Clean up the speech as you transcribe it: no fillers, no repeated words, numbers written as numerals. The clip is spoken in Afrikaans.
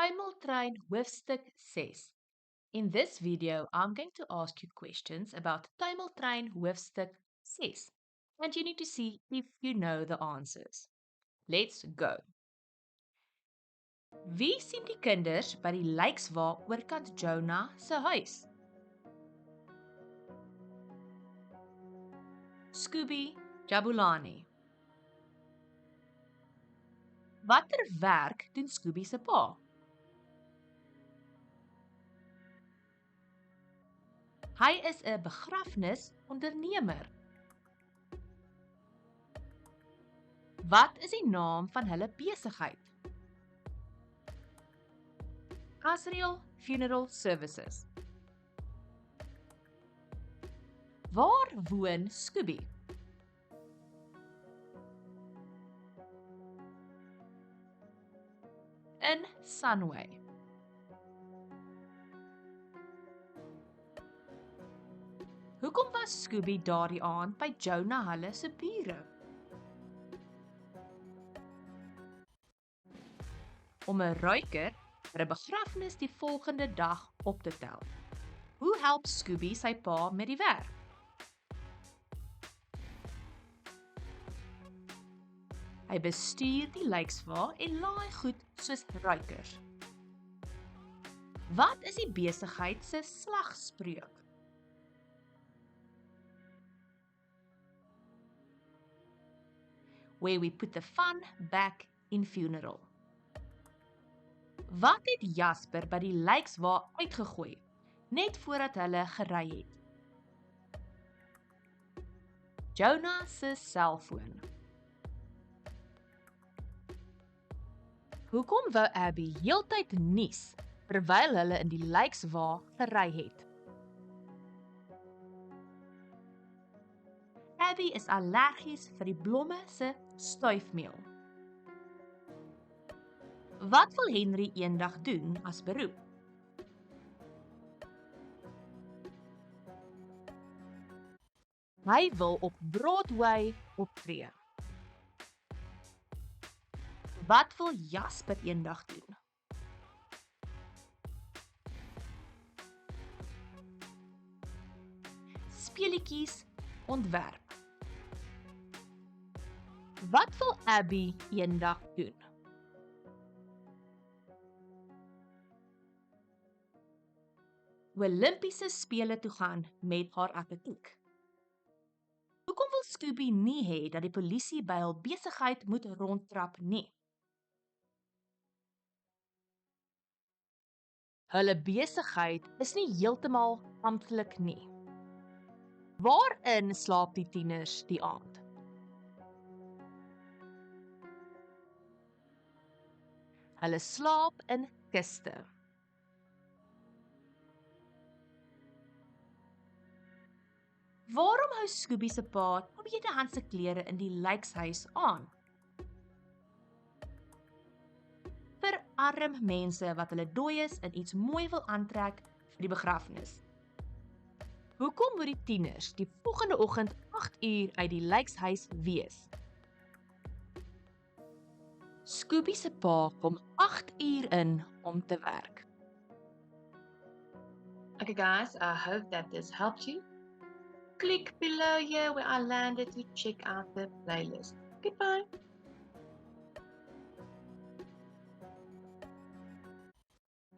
Tuimeltrein hoofstuk 6. In this video, I'm going to ask you questions about Tuimeltrein hoofstuk 6, and you need to see if you know the answers. Let's go. Wie sien die kinders by die lijkswa oorkant Jonah se huis? Scooby Jabulani. Watter werk doen Scooby se pa? Hy is 'n begrafnisondernemer. Wat is die naam van hulle besigheid? Asriel Funeral Services. Waar woon Scooby? In Sunway. Hoekom was Scooby daardie aand by Jonah hulle se bure? Om 'n ruiker vir 'n begrafnis die volgende dag op te tel. Hoe help Scooby sy pa met die werk? Hy bestuur die lijkswa en laai goed soos ruikers. Wat is die besigheid se slagspreuk? Where we put the fun back in funeral. Wat het Jasper by die lijkswa uitgegooi, net voordat hulle gery het? Jonah se selfoon. Hoekom wou Abby heeltyd nies terwyl hulle in die lijkswa gery het? Abby is allergies vir die blomme se stuifmeel. Wat wil Henry eendag doen as beroep? Hy wil op Broadway optree. Wat wil Jasper eendag doen? Speletjies ontwerp. Wat wil Abby eendag doen? Olimpiese spele toe gaan met haar atletiek. Hoekom wil Scooby nie hê dat die polisie by hul besigheid moet rondtrap nie? Hulle besigheid is nie heeltemal amptelik nie. Waarin slaap die tieners die aand? Hulle slaap in kiste. Waarom hou Scooby se pa tweedehandse klere in die lijkshuis aan? Vir arm mense wat hulle dooies en iets mooi wil aantrek vir die begrafnis. Hoekom moet die tieners die volgende oggend 8 uur uit die lijkshuis wees? Scooby se pa kom 8 uur in om te werk. Okay guys, I hope that this helped you. Click below here where I landed to check out the playlist. Goodbye.